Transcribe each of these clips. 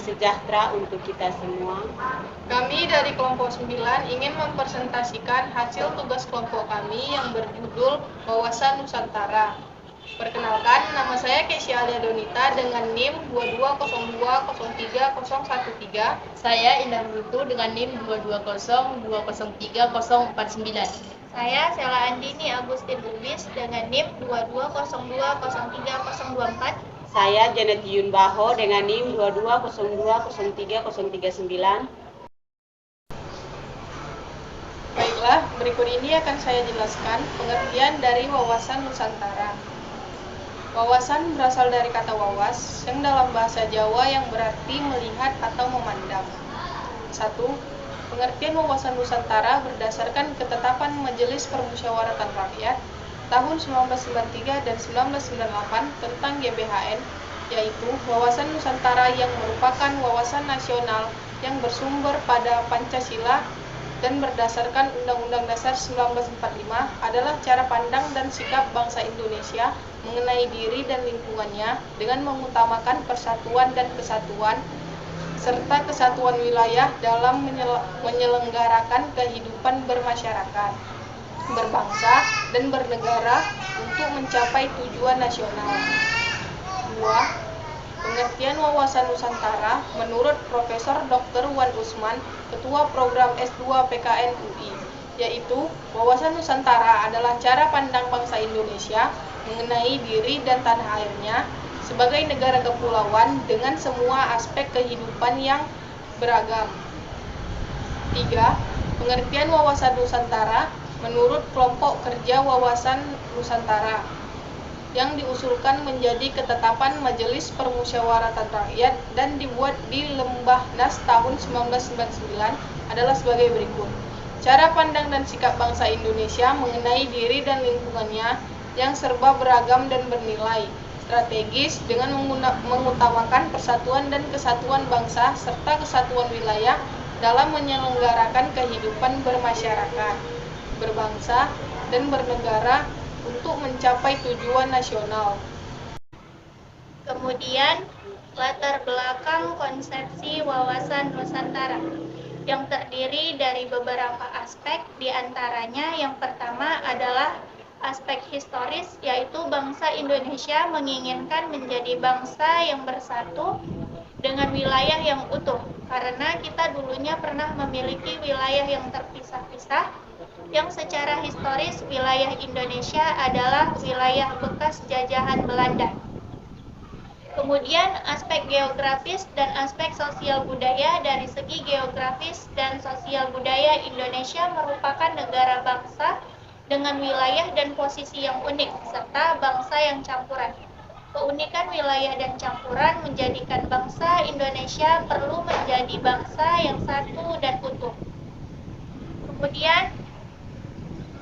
sejahtera untuk kita semua. Kami dari kelompok 9 ingin mempresentasikan hasil tugas kelompok kami yang berjudul Wawasan Nusantara. Perkenalkan, nama saya Kesya Alia Donita dengan NIM 220203013. Saya Indah Brutu dengan NIM 220203049. Saya Sela Andini Agustin Lubis dengan NIM 220203024. Saya Janet Yun Baho dengan NIM 220203039. Baiklah, berikut ini akan saya jelaskan pengertian dari wawasan Nusantara. Wawasan berasal dari kata wawas, yang dalam bahasa Jawa yang berarti melihat atau memandang. 1. Pengertian wawasan Nusantara berdasarkan ketetapan Majelis Permusyawaratan Rakyat tahun 1993 dan 1998 tentang GBHN, yaitu wawasan Nusantara yang merupakan wawasan nasional yang bersumber pada Pancasila dan berdasarkan Undang-Undang Dasar 1945 adalah cara pandang dan sikap bangsa Indonesia mengenai diri dan lingkungannya dengan mengutamakan persatuan dan kesatuan serta kesatuan wilayah dalam menyelenggarakan kehidupan bermasyarakat, berbangsa, dan bernegara untuk mencapai tujuan nasional. 2. Pengertian wawasan Nusantara menurut Profesor Dr. Wan Usman, Ketua Program S2 PKN UI, yaitu wawasan Nusantara adalah cara pandang bangsa Indonesia mengenai diri dan tanah airnya sebagai negara kepulauan dengan semua aspek kehidupan yang beragam. 3. Pengertian wawasan Nusantara menurut Kelompok Kerja Wawasan Nusantara yang diusulkan menjadi ketetapan Majelis Permusyawaratan Rakyat dan dibuat di Lembahnas tahun 1999 adalah sebagai berikut. Cara pandang dan sikap bangsa Indonesia mengenai diri dan lingkungannya yang serba beragam dan bernilai strategis dengan mengutamakan persatuan dan kesatuan bangsa serta kesatuan wilayah dalam menyelenggarakan kehidupan bermasyarakat, berbangsa, dan bernegara untuk mencapai tujuan nasional. Kemudian, latar belakang konsepsi wawasan Nusantara yang terdiri dari beberapa aspek, diantaranya yang pertama adalah aspek historis, yaitu bangsa Indonesia menginginkan menjadi bangsa yang bersatu dengan wilayah yang utuh, karena kita dulunya pernah memiliki wilayah yang terpisah-pisah, yang secara historis wilayah Indonesia adalah wilayah bekas jajahan Belanda. Kemudian aspek geografis dan aspek sosial budaya. Dari segi geografis dan sosial budaya, Indonesia merupakan negara bangsa dengan wilayah dan posisi yang unik, serta bangsa yang campuran. Keunikan wilayah dan campuran menjadikan bangsa Indonesia perlu menjadi bangsa yang satu dan utuh. Kemudian,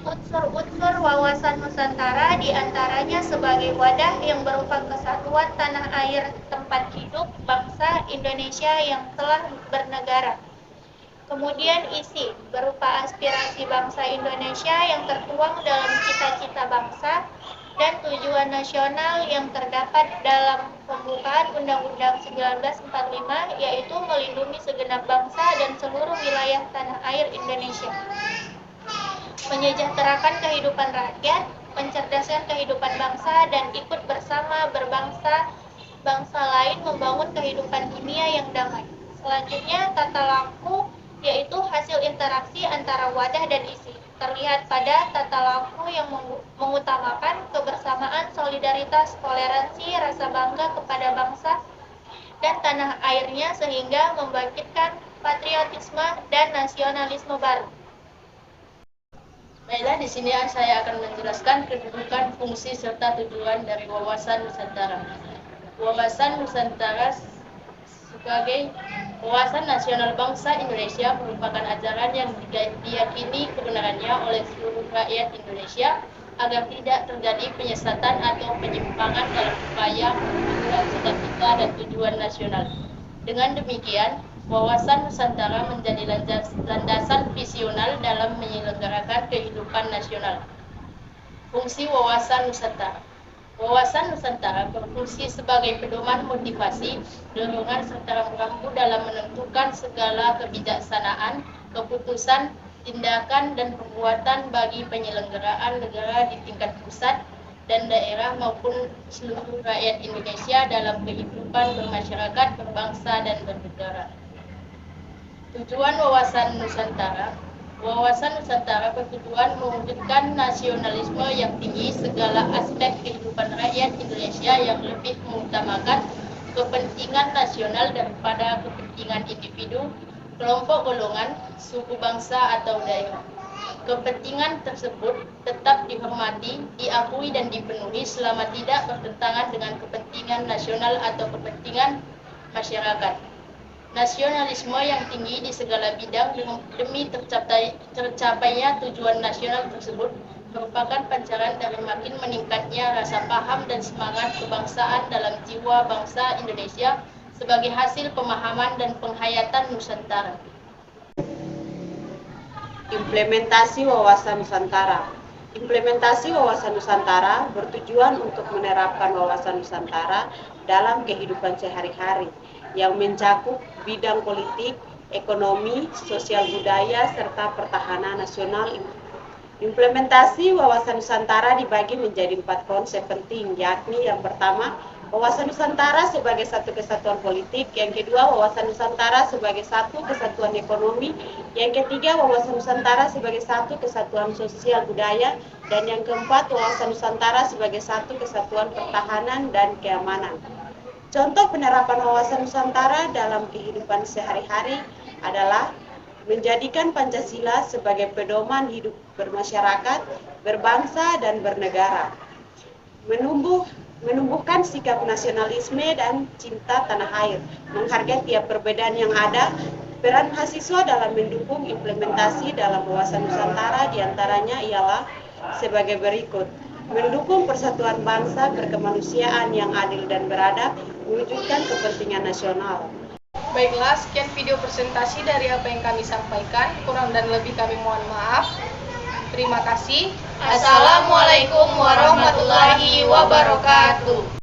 unsur-unsur wawasan Nusantara diantaranya sebagai wadah yang berupa kesatuan tanah air tempat hidup bangsa Indonesia yang telah bernegara. Kemudian isi berupa aspirasi bangsa Indonesia yang tertuang dalam cita-cita bangsa dan tujuan nasional yang terdapat dalam pembukaan Undang-Undang 1945, yaitu melindungi segenap bangsa dan seluruh wilayah tanah air Indonesia, menyejahterakan kehidupan rakyat, mencerdaskan kehidupan bangsa, dan ikut bersama berbangsa bangsa lain membangun kehidupan dunia yang damai. Selanjutnya, tata laku, yaitu hasil interaksi antara wadah dan isi. Terlihat pada tata laku yang mengutamakan kebersamaan, solidaritas, toleransi, rasa bangga kepada bangsa dan tanah airnya sehingga membangkitkan patriotisme dan nasionalisme baru. Baiklah, di sini saya akan menjelaskan kedudukan, fungsi, serta tujuan dari wawasan Nusantara. Wawasan Nusantara sebagai wawasan nasional bangsa Indonesia merupakan ajaran yang diyakini kebenarannya oleh seluruh rakyat Indonesia agar tidak terjadi penyesatan atau penyimpangan dalam upaya mewujudkan cita-cita dan tujuan nasional. Dengan demikian, wawasan Nusantara menjadi landasan visional dalam menyelenggarakan kehidupan nasional. Fungsi wawasan Nusantara. Wawasan Nusantara berfungsi sebagai pedoman motivasi, dorongan serta rambu dalam menentukan segala kebijaksanaan, keputusan, tindakan, dan perbuatan bagi penyelenggaraan negara di tingkat pusat dan daerah maupun seluruh rakyat Indonesia dalam kehidupan bermasyarakat, berbangsa, dan bernegara. Tujuan Wawasan Nusantara. Wawasan Nusantara bertujuan mewujudkan nasionalisme yang tinggi segala aspek kehidupan rakyat Indonesia yang lebih mengutamakan kepentingan nasional daripada kepentingan individu, kelompok golongan, suku bangsa atau daerah. Kepentingan tersebut tetap dihormati, diakui dan dipenuhi selama tidak bertentangan dengan kepentingan nasional atau kepentingan masyarakat. Nasionalisme yang tinggi di segala bidang demi tercapainya tujuan nasional tersebut merupakan pancaran dari makin meningkatnya rasa paham dan semangat kebangsaan dalam jiwa bangsa Indonesia sebagai hasil pemahaman dan penghayatan Nusantara. Implementasi Wawasan Nusantara. Implementasi Wawasan Nusantara bertujuan untuk menerapkan Wawasan Nusantara dalam kehidupan sehari-hari yang mencakup bidang politik, ekonomi, sosial budaya, serta pertahanan nasional. Implementasi Wawasan Nusantara dibagi menjadi 4 konsep penting, yakni yang pertama, Wawasan Nusantara sebagai satu kesatuan politik, yang kedua, Wawasan Nusantara sebagai satu kesatuan ekonomi, yang ketiga, Wawasan Nusantara sebagai satu kesatuan sosial budaya, dan yang keempat, Wawasan Nusantara sebagai satu kesatuan pertahanan dan keamanan. Contoh penerapan Wawasan Nusantara dalam kehidupan sehari-hari adalah menjadikan Pancasila sebagai pedoman hidup bermasyarakat, berbangsa, dan bernegara. Menumbuhkan sikap nasionalisme dan cinta tanah air, menghargai tiap perbedaan yang ada. Peran mahasiswa dalam mendukung implementasi dalam Wawasan Nusantara diantaranya ialah sebagai berikut. Mendukung persatuan bangsa berkemanusiaan yang adil dan beradab, mewujudkan kepentingan nasional. Baiklah, sekian video presentasi dari apa yang kami sampaikan. Kurang dan lebih kami mohon maaf. Terima kasih. Assalamualaikum warahmatullahi wabarakatuh.